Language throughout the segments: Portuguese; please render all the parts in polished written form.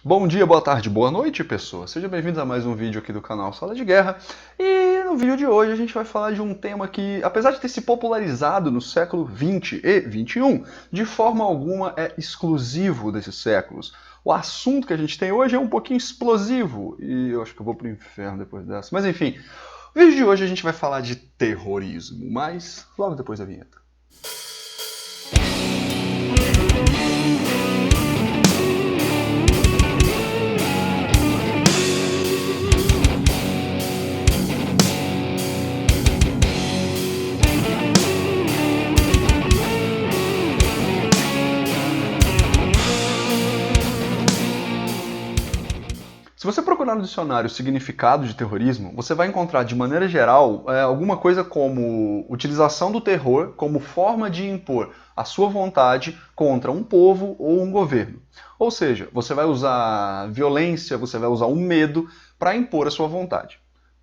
Bom dia, boa tarde, boa noite, pessoas. Sejam bem-vindos a mais um vídeo aqui do canal Sala de Guerra. E no vídeo de hoje a gente vai falar de um tema que, apesar de ter se popularizado no século XX e XXI, de forma alguma é exclusivo desses séculos. O assunto que a gente tem hoje é um pouquinho explosivo e eu acho que eu vou pro inferno depois dessa. Mas enfim, no vídeo de hoje a gente vai falar de terrorismo, mas logo depois da vinheta. Se você procurar no dicionário o significado de terrorismo, você vai encontrar, de maneira geral, alguma coisa como utilização do terror como forma de impor a sua vontade contra um povo ou um governo. Ou seja, você vai usar violência, você vai usar o medo para impor a sua vontade.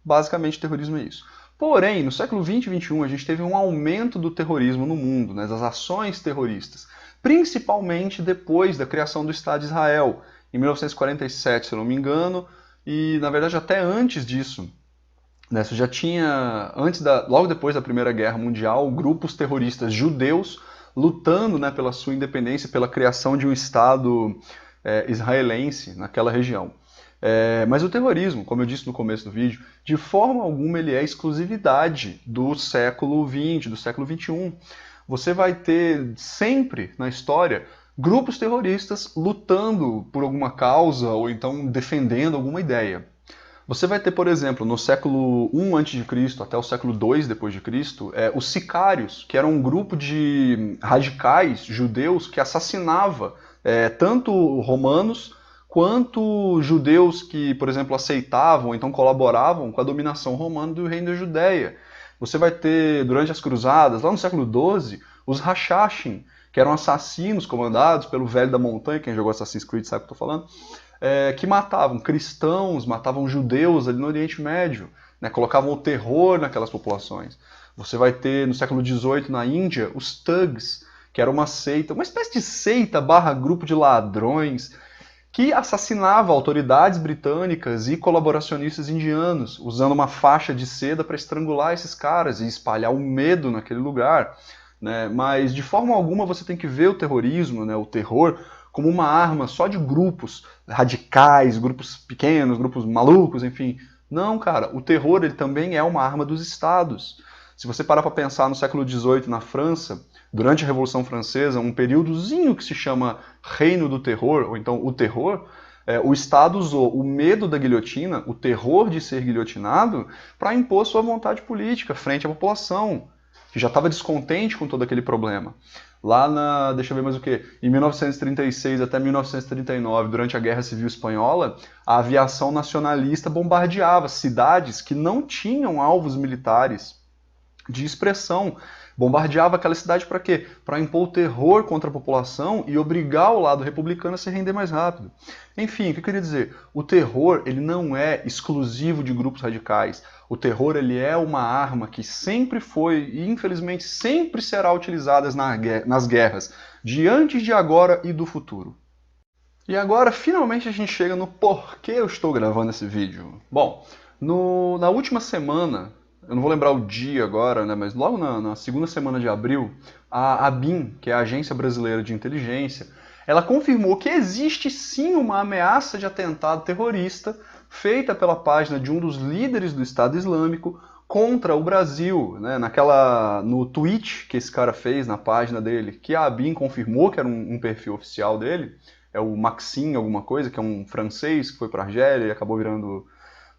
Basicamente, terrorismo é isso. Porém, no século XX e XXI, a gente teve um aumento do terrorismo no mundo, né, das ações terroristas, principalmente depois da criação do Estado de Israel, em 1947, se eu não me engano, e na verdade até antes disso. Né, você já tinha, logo depois da Primeira Guerra Mundial, grupos terroristas judeus lutando, né, pela sua independência, pela criação de um Estado israelense naquela região. Mas o terrorismo, como eu disse no começo do vídeo, de forma alguma ele é exclusividade do século XX, do século XXI. Você vai ter sempre na história grupos terroristas lutando por alguma causa ou então defendendo alguma ideia. Você vai ter, por exemplo, no século I a.C. até o século II depois de Cristo, os sicários, que eram um grupo de radicais judeus que assassinava tanto romanos quanto judeus que, por exemplo, aceitavam ou então colaboravam com a dominação romana do reino da Judéia. Você vai ter, durante as cruzadas, lá no século XII, os Hashashin, que eram assassinos comandados pelo Velho da Montanha, quem jogou Assassin's Creed sabe o que eu estou falando, que matavam cristãos, matavam judeus ali no Oriente Médio, né, colocavam o terror naquelas populações. Você vai ter, no século XVIII, na Índia, os Thugs, que era uma seita, uma espécie de seita barra grupo de ladrões, que assassinava autoridades britânicas e colaboracionistas indianos, usando uma faixa de seda para estrangular esses caras e espalhar o medo naquele lugar. Né? Mas de forma alguma você tem que ver o terrorismo, né, o terror, como uma arma só de grupos radicais, grupos pequenos, grupos malucos, enfim. Não, cara, o terror ele também é uma arma dos estados. Se você parar para pensar no século XVIII na França, durante a Revolução Francesa, um períodozinho que se chama Reino do Terror, ou então o terror, o Estado usou o medo da guilhotina, o terror de ser guilhotinado, para impor sua vontade política frente à população, que já estava descontente com todo aquele problema. Lá deixa eu ver mais o que, em 1936 até 1939, durante a Guerra Civil Espanhola, a aviação nacionalista bombardeava cidades que não tinham alvos militares de expressão. Bombardeava aquela cidade para quê? Para impor o terror contra a população e obrigar o lado republicano a se render mais rápido. Enfim, o que eu queria dizer? O terror ele não é exclusivo de grupos radicais. O terror ele é uma arma que sempre foi e infelizmente sempre será utilizada nas guerras, de antes de agora e do futuro. E agora, finalmente, a gente chega no porquê eu estou gravando esse vídeo. Bom, na última semana, eu não vou lembrar o dia agora, né, mas logo na segunda semana de abril, a ABIN, que é a Agência Brasileira de Inteligência, ela confirmou que existe sim uma ameaça de atentado terrorista feita pela página de um dos líderes do Estado Islâmico contra o Brasil, né, no tweet que esse cara fez na página dele, que a ABIN confirmou que era um perfil oficial dele, é o Maxime alguma coisa, que é um francês que foi para a Argélia e acabou virando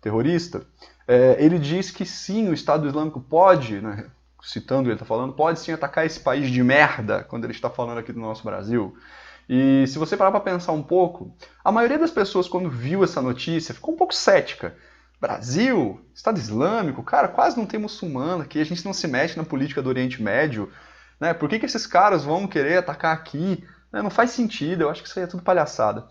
terrorista. Ele diz que sim, o Estado Islâmico pode, né, citando ele está falando, pode sim atacar esse país de merda, quando ele está falando aqui do nosso Brasil. E se você parar para pensar um pouco, a maioria das pessoas quando viu essa notícia ficou um pouco cética. Brasil, Estado Islâmico, cara, quase não tem muçulmano aqui, a gente não se mexe na política do Oriente Médio, né? Por que esses caras vão querer atacar aqui? Não faz sentido, eu acho que isso aí é tudo palhaçada.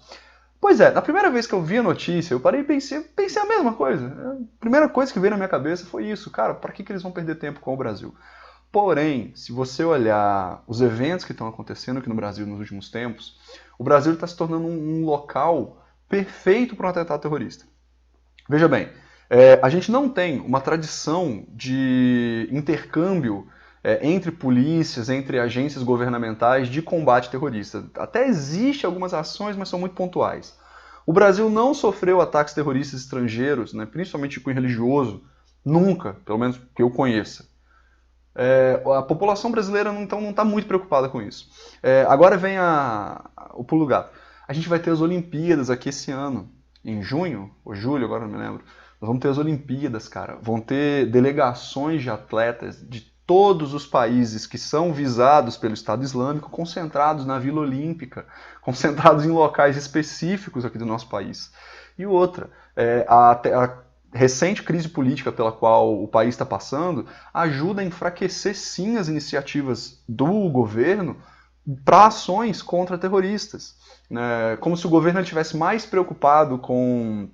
Pois é, na primeira vez que eu vi a notícia, eu parei e pensei a mesma coisa. A primeira coisa que veio na minha cabeça foi isso, cara, para que eles vão perder tempo com o Brasil? Porém, se você olhar os eventos que estão acontecendo aqui no Brasil nos últimos tempos, o Brasil está se tornando um local perfeito para um atentado terrorista. Veja bem, a gente não tem uma tradição de intercâmbio entre polícias, entre agências governamentais de combate terrorista. Até existe algumas ações, mas são muito pontuais. O Brasil não sofreu ataques terroristas estrangeiros, né, principalmente de cunho religioso, nunca, pelo menos que eu conheça. A população brasileira então não está muito preocupada com isso. Agora vem o pulo do gato. A gente vai ter as Olimpíadas aqui esse ano, em junho, ou julho, agora não me lembro. Nós vamos ter as Olimpíadas, cara. Vão ter delegações de atletas de todos os países que são visados pelo Estado Islâmico concentrados na Vila Olímpica, concentrados em locais específicos aqui do nosso país. E outra, a recente crise política pela qual o país está passando ajuda a enfraquecer sim as iniciativas do governo para ações contra terroristas. Como se o governo estivesse mais preocupado com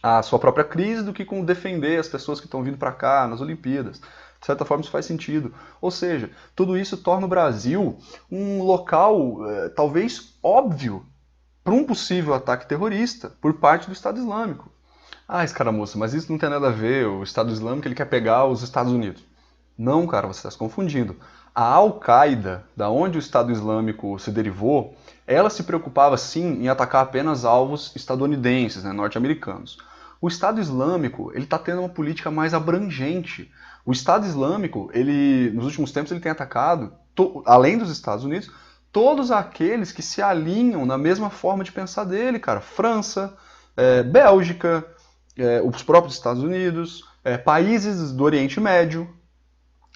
a sua própria crise do que com defender as pessoas que estão vindo para cá nas Olimpíadas. De certa forma isso faz sentido. Ou seja, tudo isso torna o Brasil um local talvez óbvio para um possível ataque terrorista por parte do Estado Islâmico. Escaramuça, mas isso não tem nada a ver, o Estado Islâmico ele quer pegar os Estados Unidos. Não, cara, você está se confundindo. A Al-Qaeda, da onde o Estado Islâmico se derivou, ela se preocupava sim em atacar apenas alvos estadunidenses, norte-americanos. O Estado Islâmico ele está tendo uma política mais abrangente. O Estado Islâmico, nos últimos tempos, ele tem atacado, além dos Estados Unidos, todos aqueles que se alinham na mesma forma de pensar dele, cara. França, Bélgica, os próprios Estados Unidos, países do Oriente Médio.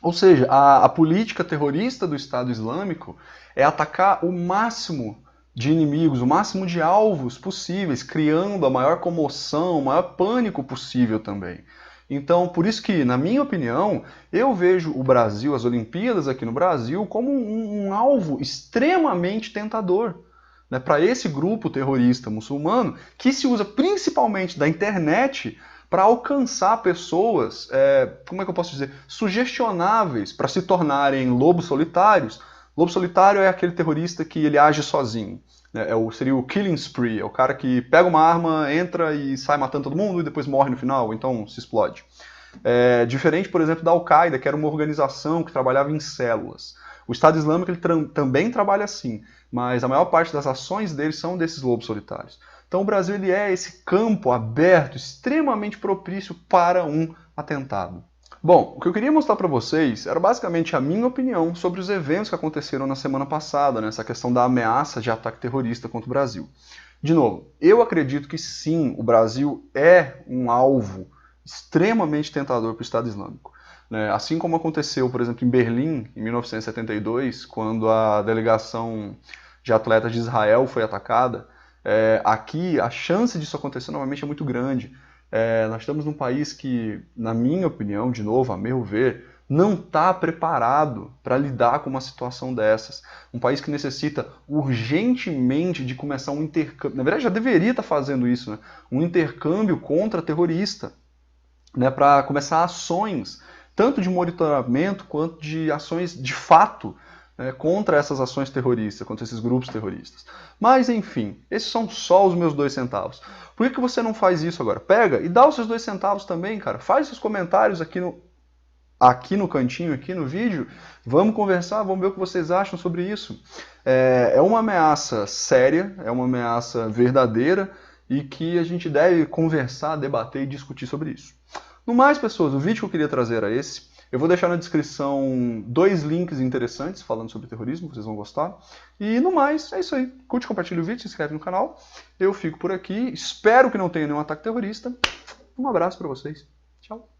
Ou seja, a política terrorista do Estado Islâmico é atacar o máximo de inimigos, o máximo de alvos possíveis, criando a maior comoção, o maior pânico possível também. Então, por isso que, na minha opinião, eu vejo o Brasil, as Olimpíadas aqui no Brasil, como um alvo extremamente tentador, para esse grupo terrorista muçulmano que se usa principalmente da internet para alcançar pessoas, como é que eu posso dizer, sugestionáveis para se tornarem lobos solitários. Lobo solitário é aquele terrorista que ele age sozinho. Seria o killing spree, é o cara que pega uma arma, entra e sai matando todo mundo e depois morre no final, ou então se explode. Diferente, por exemplo, da Al-Qaeda, que era uma organização que trabalhava em células. O Estado Islâmico ele também trabalha assim, mas a maior parte das ações deles são desses lobos solitários. Então o Brasil ele é esse campo aberto, extremamente propício para um atentado. Bom, o que eu queria mostrar para vocês era basicamente a minha opinião sobre os eventos que aconteceram na semana passada, essa questão da ameaça de ataque terrorista contra o Brasil. De novo, eu acredito que sim, o Brasil é um alvo extremamente tentador para o Estado Islâmico. Assim como aconteceu, por exemplo, em Berlim, em 1972, quando a delegação de atletas de Israel foi atacada, aqui a chance disso acontecer novamente é muito grande. Nós estamos num país que, na minha opinião, de novo, a meu ver, não está preparado para lidar com uma situação dessas. Um país que necessita urgentemente de começar um intercâmbio, na verdade já deveria estar fazendo isso, um intercâmbio contra-terrorista, para começar ações, tanto de monitoramento quanto de ações de fato, contra essas ações terroristas, contra esses grupos terroristas. Mas, enfim, esses são só os meus 2 centavos. Por que você não faz isso agora? Pega e dá os seus 2 centavos também, cara. Faz seus comentários aqui no cantinho, aqui no vídeo. Vamos conversar, vamos ver o que vocês acham sobre isso. É uma ameaça séria, é uma ameaça verdadeira e que a gente deve conversar, debater e discutir sobre isso. No mais, pessoas, o vídeo que eu queria trazer era esse. Eu vou deixar na descrição 2 links interessantes falando sobre terrorismo, vocês vão gostar. E no mais, é isso aí. Curte, compartilha o vídeo, se inscreve no canal. Eu fico por aqui. Espero que não tenha nenhum ataque terrorista. Um abraço para vocês. Tchau.